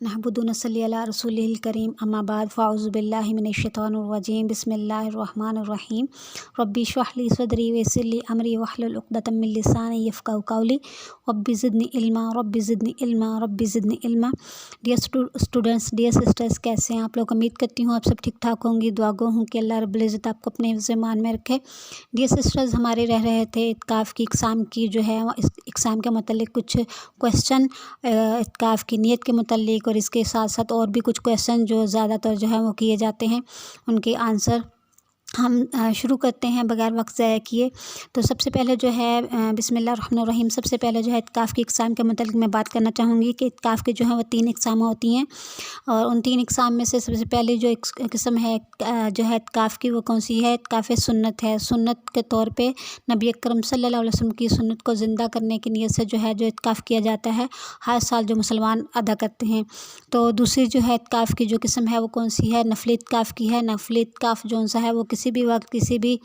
नहमदुहु व नसल्ली अला रसूलिल करीम अम्मा बाद फ़ाऊज़ु बिल्लाहि मिनश्शैतानिर्रजीम बिस्मिल्लाहिर्रहमानिर्रहीम रब्बि इश्रह ली सदरी वयस्सिर ली अमरी वहलुल उक़दतम मिन लिसानी यफ़क़हू क़ौली rabbi ज़िदनी इल्मा rabbi ज़िदनी इल्मा। Dear students, dear sisters, कैसे हैं आप लोग? उम्मीद करती हूँ आप सब ठीक ठाक होंगी। दुआ गो हूँ कि अल्लाह रब्बुल इज़्ज़त आपको अपने हिफ्ज़ ईमान में रखे। डियर सिस्टर्स, हमारे रह रहे थे इत्काफ़ की एग्ज़ाम की जो है इस एग्ज़ाम के मतलब कुछ क्वेश्चन इत्काफ़ की नीयत के मतलब और इसके साथ साथ और भी कुछ क्वेश्चन जो ज़्यादातर जो है वो किए जाते हैं, उनके आंसर हम शुरू करते हैं बगैर वक्त ज़ाया किए। तो सबसे पहले जो है बिस्मिल्लाहिर्रहमानिर्रहीम, सबसे पहले जो है इत्काफ़ की एग्ज़ाम के मतलब मैं बात करना चाहूँगी कि इत्काफ़ के जो है वो 3 एग्ज़ाम होती हैं और उन 3 एग्ज़ाम में से सबसे पहले जो एक किस्म है जो है इत्काफ़ की, वो कौन सी है? इत्काफ़ सुन्नत है। सुन्नत के तौर पे नबी अकरम सल्लल्लाहु अलैहि वसल्लम की सुन्नत को ज़िंदा करने की नीयत से जो है जो इत्काफ़ किया जाता है, हर साल जो मुसलमान अदा करते हैं। तो दूसरी जो है इत्काफ़ की जो किस्म है वो कौन सी है? नफली इत्काफ़ की है। नफली इत्काफ़ जो सा है वो किसी भी वक्त किसी भी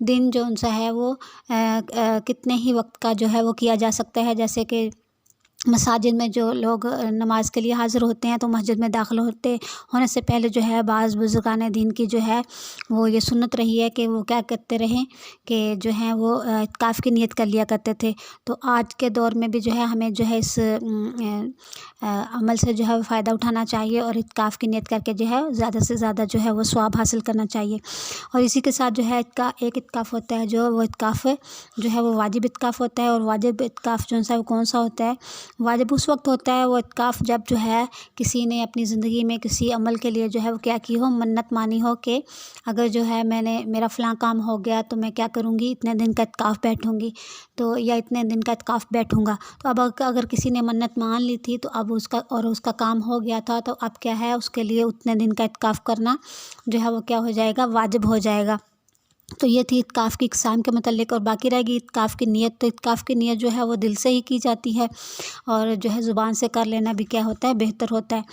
दिन जो सा है वो कितने ही वक्त का जो है वो किया जा सकता है। जैसे कि मसाजिद में जो लोग नमाज के लिए हाज़िर होते हैं तो मस्जिद में दाखिल होने से पहले जो है बाज़ बुज़ुर्गान दीन की जो है वो ये सुन्नत रही है कि वो क्या करते रहें कि जो है वो इत्काफ़ की नीयत कर लिया करते थे। तो आज के दौर में भी जो है हमें जो है इस अमल से जो है फ़ायदा उठाना चाहिए और इत्काफ़ की नीयत करके जो है ज़्यादा से ज़्यादा जो है वो सवाब हासिल करना चाहिए। और इसी के साथ जो है एक इत्काफ़ होता है जो वो इत्काफ़ जो है वो वाजिब इत्काफ़ होता है। और वाजिब इत्काफ़ जो सा वो कौन सा होता है? वाजिब उस वक्त होता है वो इत्काफ़ जब जो है किसी ने अपनी ज़िंदगी में किसी अमल के लिए जो है वो क्या की हो, मन्नत मानी हो कि अगर जो है मेरा फ़लाँ काम हो गया तो मैं क्या करूँगी, इतने दिन का इत्काफ़ बैठूँगी, तो या इतने दिन का इत्काफ़ बैठूँगा। तो अब अगर किसी ने मन्नत मान ली थी तो अब उसका काम हो गया था, तो अब क्या है उसके लिए उतने दिन का इत्काफ़ करना जो है वो क्या हो जाएगा, वाजिब हो जाएगा। तो ये थी इत्काफ़ की इक़साम के मतलब। और बाकी रहेगी इत्काफ़ की नीयत। तो इत्काफ़ की नीयत जो है वो दिल से ही की जाती है और जो है ज़ुबान से कर लेना भी क्या होता है, बेहतर होता है।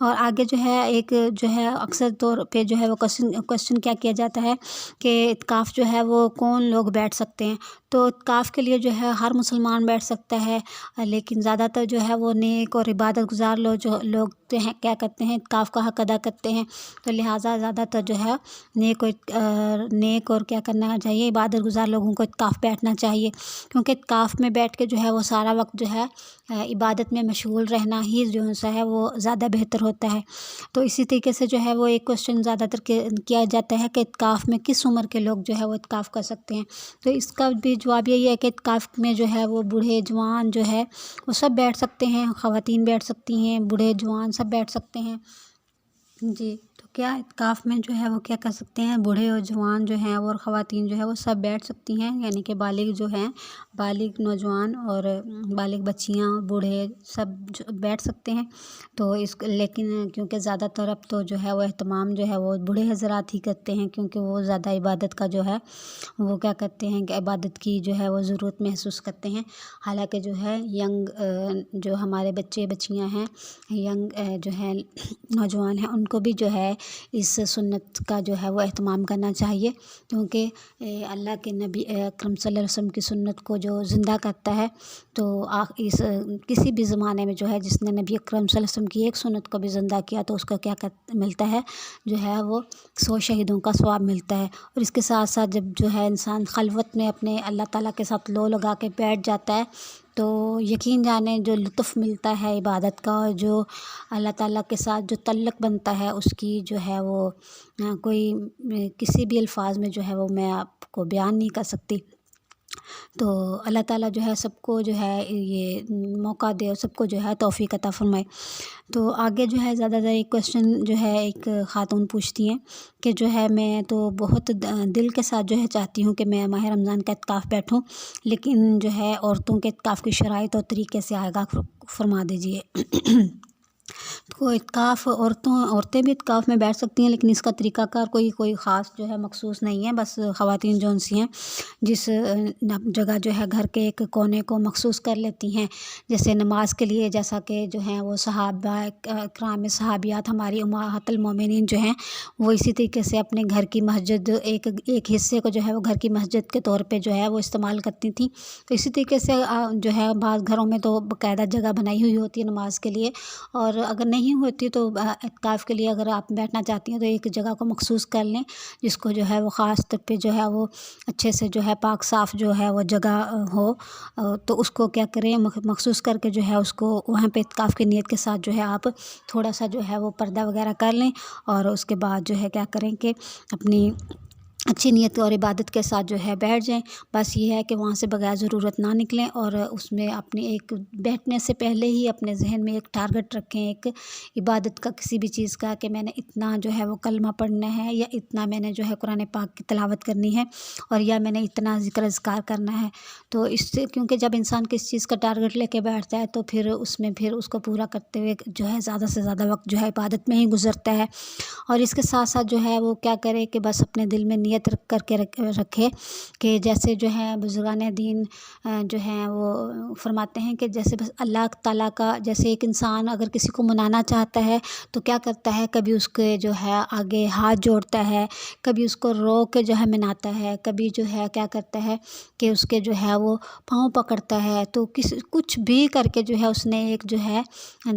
और आगे जो है एक जो है अक्सर तौर पे जो है वो क्वेश्चन क्या किया जाता है कि इत्काफ़ जो है वो कौन लोग बैठ सकते हैं। तो इत्काफ़ के लिए जो है हर मुसलमान बैठ सकता है, लेकिन ज़्यादातर जो है वो नेक और इबादत गुज़ार लोग जो हैं क्या करते हैं, इत्काफ़ का हक़ अदा करते हैं। तो लिहाजा ज़्यादातर जो है नेक और क्या करना चाहिए, इबादत गुज़ार लोगों को इत्काफ़ बैठना चाहिए, क्योंकि इत्काफ़ में बैठ के जो है वो सारा वक्त जो है इबादत में मशगूल रहना ही जो सा है वो ज़्यादा बेहतर होता है। तो इसी तरीके से जो है वो एक क्वेश्चन ज़्यादातर किया जाता है कि इत्काफ़ में किस उम्र के लोग जो है वो इत्काफ़ कर सकते हैं। तो इसका भी जवाब यही है कि इत्काफ़ में जो है वो बूढ़े जवान जो है वो सब बैठ सकते हैं, ख़वातीन बैठ सकती हैं, बूढ़े जवान सब बैठ सकते हैं जी। तो क्या इत्काफ़ में जो है वो क्या कर सकते हैं, बूढ़े और जवान जो हैं और ख़वातीन जो है वो सब बैठ सकती हैं, यानी कि बालिग जो हैं, बालिग नौजवान और बालिग बच्चियाँ, बूढ़े सब जो बैठ सकते हैं। तो लेकिन क्योंकि ज़्यादातर अब तो जो है वो एहतमाम जो है वो बूढ़े हज़रात ही करते हैं, क्योंकि वो ज़्यादा इबादत का जो है वो क्या करते हैं कि इबादत की जो है वो ज़रूरत महसूस करते हैं। हालांकि जो है यंग जो हमारे बच्चे बच्चियाँ हैं, यंग जो है नौजवान हैं, उनको भी जो है इस सुन्नत का जो है वो एहतमाम करना चाहिए, क्योंकि अल्लाह के नबी अकरम सल्लल्लाहु अलैहि वसल्लम की सुन्नत को जो ज़िंदा करता है, तो इस किसी भी ज़माने में जो है जिसने नबी अकरम सल्लल्लाहु अलैहि वसल्लम की एक सुन्नत को भी ज़िंदा किया तो उसको क्या मिलता है, जो है वो 100 शहीदों का सवाब मिलता है। और इसके साथ साथ जब जो है इंसान खलवत में अपने अल्लाह ताला के साथ लो लगा के बैठ जाता है, तो यकीन जाने जो लुत्फ़ मिलता है इबादत का और जो अल्लाह ताला के साथ जो तल्लुक़ बनता है उसकी जो है वो कोई किसी भी अल्फाज में जो है वो मैं आपको बयान नहीं कर सकती। तो अल्लाह ताला जो है सबको जो है ये मौका दे और सबको जो है तौफ़ीक़ अता फ़रमाए। तो आगे जो है ज़्यादातर एक क्वेश्चन जो है एक ख़ातून पूछती हैं कि जो है मैं तो बहुत दिल के साथ जो है चाहती हूँ कि मैं माह रमज़ान का इत्काफ़ बैठूँ, लेकिन जो है औरतों के इत्काफ़ की शराइत और तरीक़े से आगाह फ़रमा दीजिए। तो इत्काफ़ औरतें भी इत्काफ़ में बैठ सकती हैं, लेकिन इसका तरीक़ाकार कोई ख़ास जो है मख़सूस नहीं है। बस ख़वातीन जौन सी हैं जिस जगह जो है घर के एक कोने को मख़सूस कर लेती हैं, जैसे नमाज के लिए, जैसा कि जो हैं वो सहाबा किराम सहाबियात हमारी उम्महातुल मोमिनीन जो हैं वो इसी तरीके से अपने घर की मस्जिद एक हिस्से को जो है वो घर की मस्जिद के तौर पे जो है वो इस्तेमाल करती थी। तो इसी तरीके से जो है बाज़ घरों में तो बाकायदा जगह बनाई हुई होती है नमाज के लिए, और अगर نہیں ہوتی تو اعتکاف کے لیے اگر آپ بیٹھنا چاہتی ہیں تو ایک جگہ کو مخصوص کر لیں، جس کو جو ہے وہ خاص طور پہ جو ہے وہ اچھے سے جو ہے پاک صاف جو ہے وہ جگہ ہو، تو اس کو کیا کریں مخصوص کر کے جو ہے اس کو وہاں پہ اعتکاف کی نیت کے ساتھ جو ہے آپ تھوڑا سا جو ہے وہ پردہ وغیرہ کر لیں، اور اس کے بعد جو ہے کیا کریں کہ اپنی اچھی نیت اور عبادت کے ساتھ جو ہے بیٹھ جائیں۔ بس یہ ہے کہ وہاں سے بغیر ضرورت نہ نکلیں، اور اس میں اپنے ایک بیٹھنے سے پہلے ہی اپنے ذہن میں ایک ٹارگٹ رکھیں، ایک عبادت کا کسی بھی چیز کا، کہ میں نے اتنا جو ہے وہ کلمہ پڑھنا ہے، یا اتنا میں نے جو ہے قرآن پاک کی تلاوت کرنی ہے، اور یا میں نے اتنا ذکر اذکار کرنا ہے۔ تو اس سے کیونکہ جب انسان کسی چیز کا ٹارگٹ لے کے بیٹھتا ہے تو پھر اس میں پھر اس کو پورا کرتے ہوئے جو ہے زیادہ سے زیادہ وقت جو ہے عبادت میں ہی گزرتا ہے۔ اور اس کے ساتھ ساتھ جو ہے وہ کیا کرے کہ بس اپنے دل میں نیت رکھ کر کے رکھے کہ جیسے جو ہے بزرگان دین جو ہیں وہ فرماتے ہیں کہ جیسے بس اللہ تعالیٰ کا، جیسے ایک انسان اگر کسی کو منانا چاہتا ہے تو کیا کرتا ہے، کبھی اس کے جو ہے آگے ہاتھ جوڑتا ہے، کبھی اس کو رو کے جو ہے مناتا ہے، کبھی جو ہے کیا کرتا ہے کہ اس کے جو ہے وہ پاؤں پکڑتا ہے۔ تو کچھ بھی کر کے جو ہے اس نے ایک جو ہے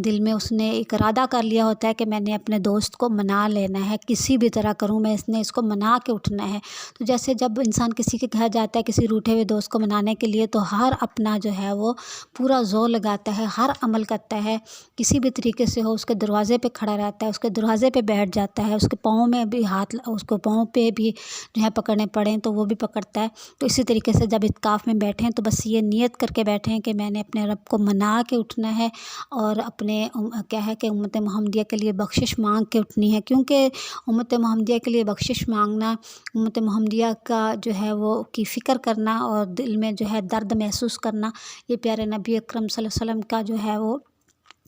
دل میں اس نے ایک ارادہ کر لیا ہوتا ہے کہ میں نے اپنے دوست کو منا لینا ہے، کسی بھی طرح کروں میں اس کو منا کے اٹھنا ہے۔ تو جیسے جب انسان کسی کے گھر جاتا ہے کسی روٹھے ہوئے دوست کو منانے کے لیے، تو ہر اپنا جو ہے وہ پورا زور لگاتا ہے، ہر عمل کرتا ہے، کسی بھی طریقے سے ہو، اس کے دروازے پہ کھڑا رہتا ہے، اس کے دروازے پہ بیٹھ جاتا ہے، اس کے پاؤں میں بھی اس کو پاؤں پہ بھی جو ہے پکڑنے پڑیں تو وہ بھی پکڑتا ہے۔ تو اسی طریقے سے جب اعتکاف میں بیٹھیں تو بس یہ نیت کر کے بیٹھیں کہ میں نے اپنے رب کو منا کے اٹھنا ہے، اور اپنے کیا ہے کہ امت محمدیہ کے لیے بخشش مانگ کے اٹھنی ہے، کیونکہ امت محمدیہ کے لیے بخشش مانگنا، امت محمدیہ کا جو ہے وہ کی فکر کرنا اور دل میں جو ہے درد محسوس کرنا، یہ پیارے نبی اکرم صلی اللہ علیہ وسلم کا جو ہے وہ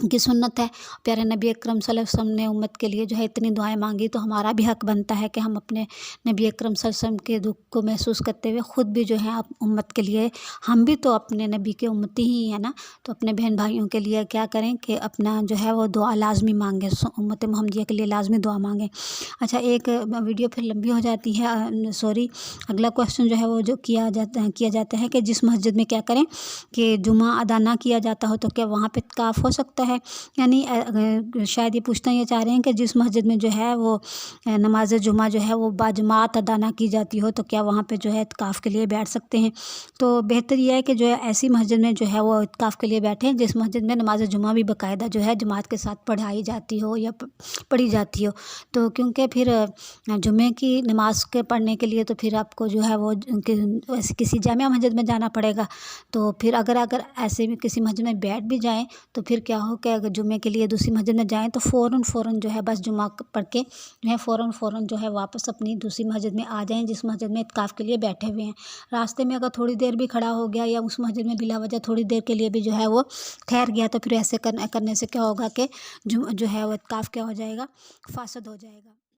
کی سنت ہے۔ پیارے نبی اکرم صلی اللہ علیہ وسلم نے امت کے لیے جو ہے اتنی دعائیں مانگی، تو ہمارا بھی حق بنتا ہے کہ ہم اپنے نبی اکرم صلی اللہ علیہ وسلم کے دکھ کو محسوس کرتے ہوئے خود بھی جو ہے امت کے لیے، ہم بھی تو اپنے نبی کے امتی ہی ہیں نا، تو اپنے بہن بھائیوں کے لیے کیا کریں کہ اپنا جو ہے وہ دعا لازمی مانگیں، امت محمدیہ کے لیے لازمی دعا مانگیں۔ اچھا، ایک ویڈیو پھر لمبی ہو جاتی ہے، سوری، اگلا کویسچن جو ہے وہ جو کیا جاتا ہے کہ جس مسجد میں کیا کریں کہ جمعہ ادا نہ کیا جاتا ہو تو کیا وہاں پہ اعتکاف ہو سکتا ہے؟ یعنی شاید یہ پوچھنا یہ چاہ رہے ہیں کہ جس مسجد میں جو ہے وہ نماز جمعہ جو ہے وہ باجماعت ادا نہ کی جاتی ہو تو کیا وہاں پہ جو ہے اعتکاف کے لیے بیٹھ سکتے ہیں؟ تو بہتر یہ ہے کہ جو ہے ایسی مسجد میں جو ہے وہ اعتکاف کے لیے بیٹھیں جس مسجد میں نماز جمعہ بھی باقاعدہ جو ہے جماعت کے ساتھ پڑھائی جاتی ہو یا پڑھی جاتی ہو۔ تو کیونکہ پھر جمعے کی نماز کے پڑھنے کے لیے تو پھر آپ کو جو ہے وہ ایسی کسی جامع مسجد میں جانا پڑے گا، تو پھر اگر ایسے بھی کسی مسجد میں بیٹھ بھی جائیں تو پھر کیا ہو کہ اگر جمعے کے لیے دوسری مسجد میں جائیں تو فوراً جو ہے بس جمعہ پڑھ کے جو ہے فوراً جو ہے واپس اپنی دوسری مسجد میں آ جائیں جس مسجد میں اعتکاف کے لیے بیٹھے ہوئے ہیں۔ راستے میں اگر تھوڑی دیر بھی کھڑا ہو گیا یا اس مسجد میں بلا وجہ تھوڑی دیر کے لیے بھی جو ہے وہ ٹھہر گیا تو پھر ایسے کرنے سے کیا ہوگا کہ جو ہے وہ اعتکاف کیا ہو جائے گا، فاسد ہو جائے گا۔